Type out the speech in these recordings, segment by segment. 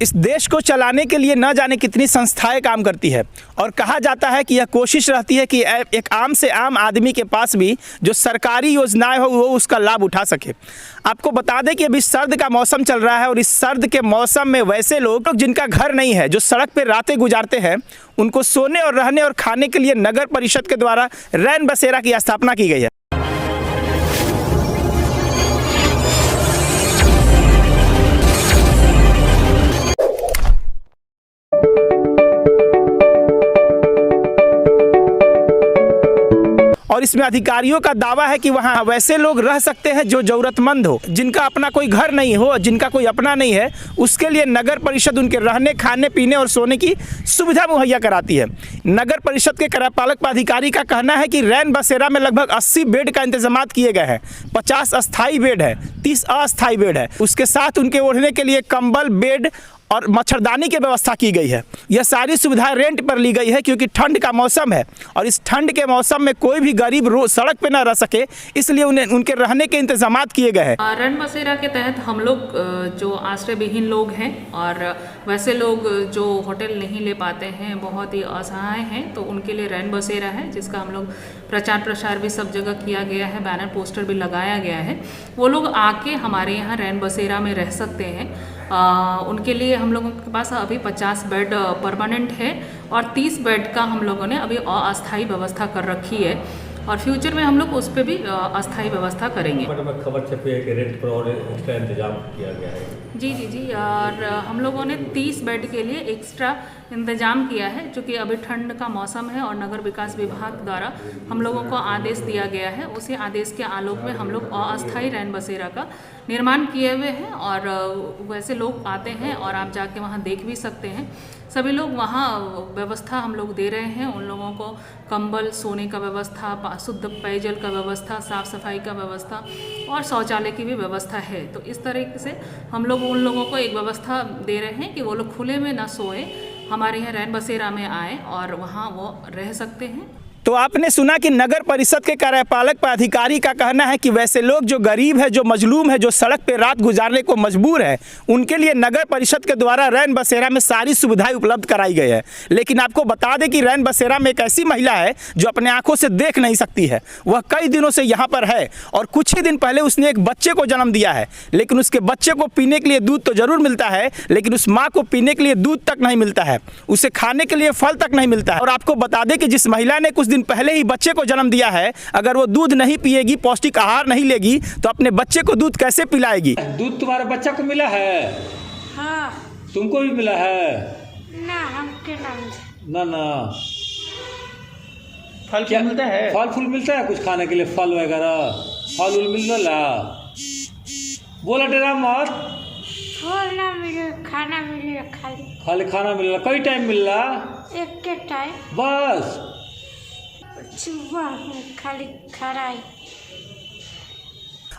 इस देश को चलाने के लिए न जाने कितनी संस्थाएं काम करती है और कहा जाता है कि यह कोशिश रहती है कि एक आम से आम आदमी के पास भी जो सरकारी योजनाएं हो वो उसका लाभ उठा सके। आपको बता दें कि अभी सर्द का मौसम चल रहा है और इस सर्द के मौसम में वैसे लोग जिनका घर नहीं है, जो सड़क पर रातें गुजारते हैं, उनको सोने और रहने और खाने के लिए नगर परिषद के द्वारा रैन बसेरा की स्थापना की गई है। और इसमें अधिकारियों का दावा है कि वहाँ वैसे लोग रह सकते हैं जो जरूरतमंद हो, जिनका अपना कोई घर नहीं हो, जिनका कोई अपना नहीं है, उसके लिए नगर परिषद उनके रहने, खाने, पीने और सोने की सुविधा मुहैया कराती है। नगर परिषद के कार्यपालक पदाधिकारी का कहना है कि रैन बसेरा में लगभग 80 बेड का इंतजाम किए गए हैं। 50 अस्थायी बेड है, 30 अस्थायी बेड है। उसके साथ उनके ओढ़ने के लिए कंबल, बेड और मच्छरदानी की व्यवस्था की गई है। यह सारी सुविधाएं रेंट पर ली गई है क्योंकि ठंड का मौसम है और इस ठंड के मौसम में कोई भी गरीब सड़क पे ना रह सके, इसलिए उन्हें उनके रहने के इंतजाम किए गए हैं। रैन बसेरा के तहत हम लोग जो आश्रय विहीन लोग हैं और वैसे लोग जो होटल नहीं ले पाते हैं, बहुत ही असहाय हैं, तो उनके लिए रैन बसेरा है, जिसका हम लोग प्रचार प्रसार भी सब जगह किया गया है, बैनर पोस्टर भी लगाया गया है। वो लोग आके हमारे यहाँ रैन बसेरा में रह सकते हैं। उनके लिए हम लोगों के पास अभी 50 बेड परमानेंट है और 30 बेड का हम लोगों ने अभी अस्थायी व्यवस्था कर रखी है और फ्यूचर में हम लोग उस पर भी अस्थायी व्यवस्था करेंगे। खबर छपी है कि रेंट पर और एक्स्ट्रा इंतजाम किया गया है। जी और हम लोगों ने 30 बेड के लिए एक्स्ट्रा इंतजाम किया है, क्योंकि अभी ठंड का मौसम है और नगर विकास विभाग द्वारा हम लोगों को आदेश दिया गया है। उसी आदेश के आलोक में हम लोग अस्थायी रैन बसेरा का निर्माण किए हुए हैं और वैसे लोग आते हैं और आप जाके वहाँ देख भी सकते हैं। सभी लोग वहाँ व्यवस्था हम लोग दे रहे हैं, उन लोगों को कंबल, सोने का व्यवस्था, शुद्ध पेयजल का व्यवस्था, साफ़ सफाई का व्यवस्था और शौचालय की भी व्यवस्था है। तो इस तरीके से हम लोग उन लोगों को एक व्यवस्था दे रहे हैं कि वो लोग खुले में ना सोए, हमारे यहाँ रैन बसेरा में आए और वहाँ वो रह सकते हैं। तो आपने सुना कि नगर परिषद के कार्यपालक पदाधिकारी का कहना है कि वैसे लोग जो गरीब है, जो मजलूम है, जो सड़क पे रात गुजारने को मजबूर है, उनके लिए नगर परिषद के द्वारा रैन बसेरा में सारी सुविधाएं उपलब्ध कराई गई है। लेकिन आपको बता दें कि रैन बसेरा में एक ऐसी महिला है जो अपने आंखों से देख नहीं सकती है। वह कई दिनों से यहाँ पर है और कुछ ही दिन पहले उसने एक बच्चे को जन्म दिया है, लेकिन उसके बच्चे को पीने के लिए दूध तो जरूर मिलता है, लेकिन उस माँ को पीने के लिए दूध तक नहीं मिलता है, उसे खाने के लिए फल तक नहीं मिलता है। और आपको बता दें कि जिस महिला ने कुछ दिन पहले ही बच्चे को जन्म दिया है, अगर वो दूध नहीं पिएगी, पौष्टिक आहार नहीं लेगी, तो अपने बच्चे को दूध कैसे पिलाएगी? दूध तुम्हारे बच्चा को मिला है? हाँ। तुमको भी मिला है? ना, हमके ना। फल क्या मिलता है? फल फूल मिलता है कुछ खाने के लिए, फल वगैरह, फल उल मिल रहा? बोला डेरा मत। फल ना मिले, खाना मिले, खाली खाना मिल रहा। कई टाइम मिल रहा? एक के टाइम बस सुबह में खाली खराई।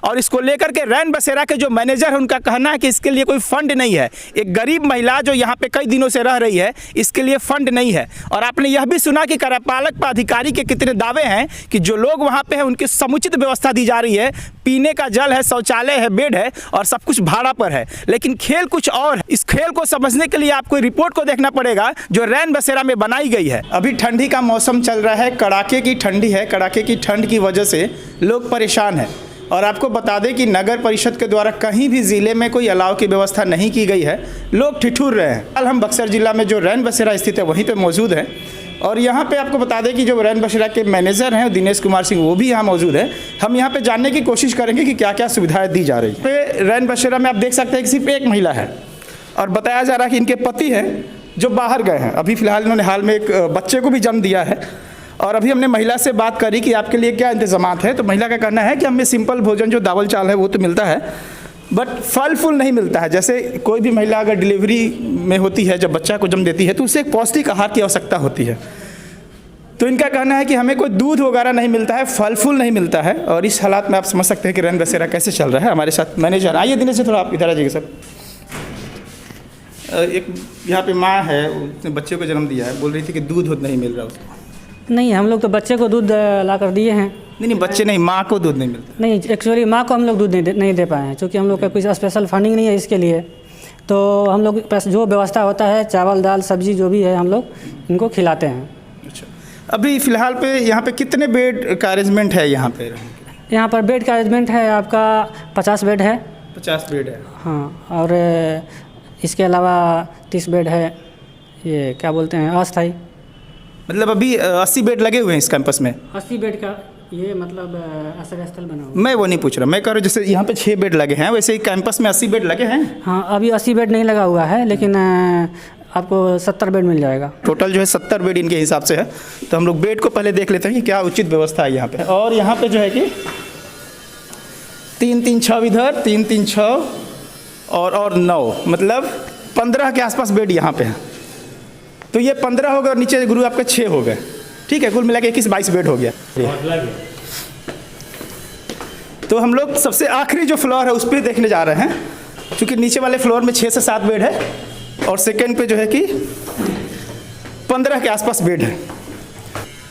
और इसको लेकर के रैन बसेरा के जो मैनेजर है, उनका कहना है कि इसके लिए कोई फंड नहीं है। एक गरीब महिला जो यहाँ पे कई दिनों से रह रही है, इसके लिए फंड नहीं है। और आपने यह भी सुना कि कार्यपालक पदाधिकारी के कितने दावे हैं कि जो लोग वहाँ पे हैं उनकी समुचित व्यवस्था दी जा रही है, पीने का जल है, शौचालय है, बेड है और सब कुछ भाड़ा पर है। लेकिन खेल कुछ और है। इस खेल को समझने के लिए आपको रिपोर्ट को देखना पड़ेगा जो रैन बसेरा में बनाई गई है। अभी ठंडी का मौसम चल रहा है, कड़ाके की ठंडी है। कड़ाके की ठंड की वजह से लोग परेशान हैं और आपको बता दें कि नगर परिषद के द्वारा कहीं भी ज़िले में कोई अलाव की व्यवस्था नहीं की गई है। लोग ठिठुर रहे हैं। कल हम बक्सर जिला में जो रैन बसेरा स्थित है वहीं पे मौजूद हैं और यहाँ पे आपको बता दें कि जो रैन बसेरा के मैनेजर हैं दिनेश कुमार सिंह, वो भी यहाँ मौजूद है। हम यहाँ पे जानने की कोशिश करेंगे कि क्या क्या सुविधाएँ दी जा रही है। रैन बसेरा में आप देख सकते हैं कि सिर्फ एक महिला है और बताया जा रहा है कि इनके पति हैं जो बाहर गए हैं। अभी फ़िलहाल इन्होंने हाल में एक बच्चे को भी जन्म दिया है और अभी हमने महिला से बात करी कि आपके लिए क्या इंतजाम है, तो महिला का कहना है कि हमें सिंपल भोजन जो दावल चावल है वो तो मिलता है, बट फल फूल नहीं मिलता है। जैसे कोई भी महिला अगर डिलीवरी में होती है, जब बच्चा को जन्म देती है, तो उसे एक पौष्टिक आहार की आवश्यकता होती है। तो इनका कहना है कि हमें कोई दूध वगैरह नहीं मिलता है, फल फूल नहीं मिलता है। और इस हालात में आप समझ सकते हैं कि रैन बसेरा कैसे चल रहा है। हमारे साथ मैनेजर, आइए दिनेश से थोड़ा आप इधर आ जाइए सर। एक यहाँ पे माँ है, उसने बच्चे को जन्म दिया है, बोल रही थी कि दूध नहीं मिल रहा उसको। नहीं, हम लोग तो बच्चे को दूध ला कर दिए हैं। नहीं, बच्चे नहीं, माँ को दूध नहीं मिलता। नहीं, एक्चुअली माँ को हम लोग दूध नहीं दे पाए हैं, क्योंकि हम लोग का कुछ स्पेशल फंडिंग नहीं है इसके लिए। तो हम लोग के पास जो व्यवस्था होता है, चावल दाल सब्जी जो भी है, हम लोग इनको खिलाते हैं। अच्छा, अभी फ़िलहाल पे यहाँ पे कितने बेड का अरेंजमेंट है यहाँ पे? यहाँ पर बेड का अरेंजमेंट है आपका 50 बेड है। 50 बेड है। हाँ, और इसके अलावा 30 बेड है, ये क्या बोलते हैं, अस्थाई। मतलब अभी 80 बेड लगे हुए हैं इस कैंपस में? 80 बेड का ये मतलब आश्रय स्थल बना हुआ। मैं वो नहीं पूछ रहा, मैं कह रहा हूँ जैसे यहाँ पे 6 बेड लगे हैं, वैसे ही कैंपस में 80 बेड लगे हैं? हाँ, अभी 80 बेड नहीं लगा हुआ है, लेकिन आपको 70 बेड मिल जाएगा। टोटल जो है 70 बेड इनके हिसाब से है। तो हम लोग बेड को पहले देख लेते हैं कि क्या उचित व्यवस्था है यहाँ पे। और यहाँ पे जो है कि 3 3 6 इधर, 3 3 6 और 9, मतलब 15 के आसपास बेड यहाँ पे है। तो ये 15 हो गए और नीचे गुरु आपके 6 हो गए, ठीक है, कुल मिला के 21-22 बेड हो गया। तो हम लोग सबसे आखिरी जो फ्लोर है उस पर देखने जा रहे हैं, क्योंकि नीचे वाले फ्लोर में 6 से 7 बेड है और सेकेंड पे जो है कि 15 के आसपास बेड है।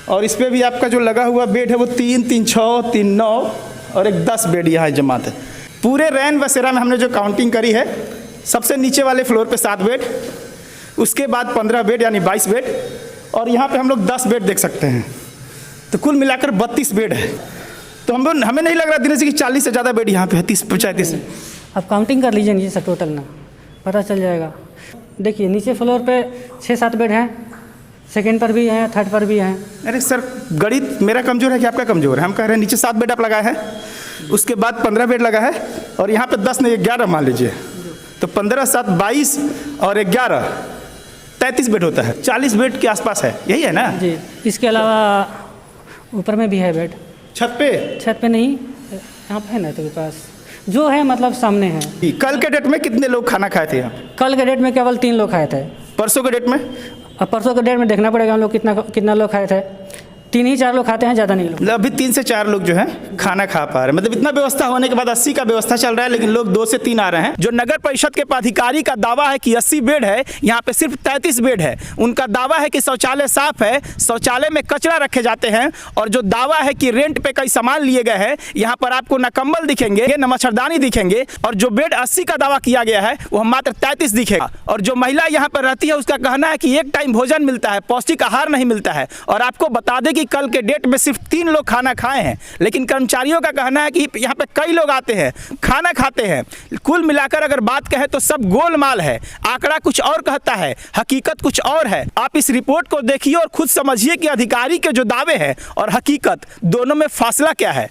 और इस पर भी आपका जो लगा हुआ बेड है वो 3 3 6 3 9 और एक 10 बेड यहाँ जमात है। पूरे रैन बसेरा में हमने जो काउंटिंग करी है, सबसे नीचे वाले फ्लोर पे 7 बेड, उसके बाद 15 बेड यानी 22 बेड, और यहाँ पे हम लोग 10 बेड देख सकते हैं। तो कुल मिलाकर 32 बेड है। तो हमें नहीं लग रहा दिनेश जी कि 40 से ज़्यादा बेड यहाँ पे है, 30-35 है। आप काउंटिंग कर लीजिए नीचे से टोटल ना, पता चल जाएगा। देखिए नीचे फ्लोर पे 6-7 बेड हैं, सेकेंड पर भी हैं, थर्ड पर भी हैं। अरे सर, गणित मेरा कमज़ोर है कि आपका कमज़ोर है? हम कह रहे हैं नीचे 7 बेड आप लगाए हैं, उसके बाद 15 बेड लगा है, और यहाँ पे 10 नहीं 11 मान लीजिए, तो 15 7 22 और 11 33 बेड होता है। 40 बेड के आसपास है, यही है ना जी। इसके अलावा ऊपर में भी है बेड। छत पे नहीं, यहाँ पे है ना तो पास जो है, मतलब सामने है। कल के डेट में कितने लोग खाना खाए थे यहाँ? कल के डेट में केवल 3 लोग खाए थे। परसों के डेट में? अब परसों के डेट में देखना पड़ेगा हम लोग कितना लोग खाए थे। 3 ही 4 लोग खाते हैं, ज़्यादा नहीं लोग। मतलब अभी 3 से 4 लोग जो है खाना खा पा रहे हैं। मतलब इतना व्यवस्था होने के बाद 80 का व्यवस्था चल रहा है, लेकिन लोग 2 से 3 आ रहे हैं। जो नगर परिषद के पदाधिकारी का दावा है कि 80 बेड है, यहाँ पे सिर्फ 33 बेड है। उनका दावा है कि शौचालय साफ है, शौचालय में कचरा रखे जाते हैं, और जो दावा है कि रेंट पे कई सामान लिए गए हैं, यहाँ पर आपको न कंबल दिखेंगे न मच्छरदानी दिखेंगे, और जो बेड 80 का दावा किया गया है वो मात्र 33 दिखेगा। और जो महिला यहाँ पर रहती है उसका कहना है कि 1 टाइम भोजन मिलता है, पौष्टिक आहार नहीं मिलता है। और आपको बता दें कि कल के डेट में सिर्फ 3 लोग खाना खाए हैं, लेकिन कर्मचारियों का कहना है कि यहाँ पे कई लोग आते हैं, खाना खाते हैं। कुल मिलाकर अगर बात कहें तो सब गोलमाल है, आंकड़ा कुछ और कहता है, हकीकत कुछ और है। आप इस रिपोर्ट को देखिए और खुद समझिए कि अधिकारी के जो दावे हैं और हकीकत दोनों में फासला क्या है।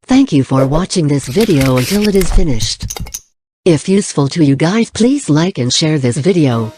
Thank you for watching this video until it is finished. If useful to you guys, please like and share this video.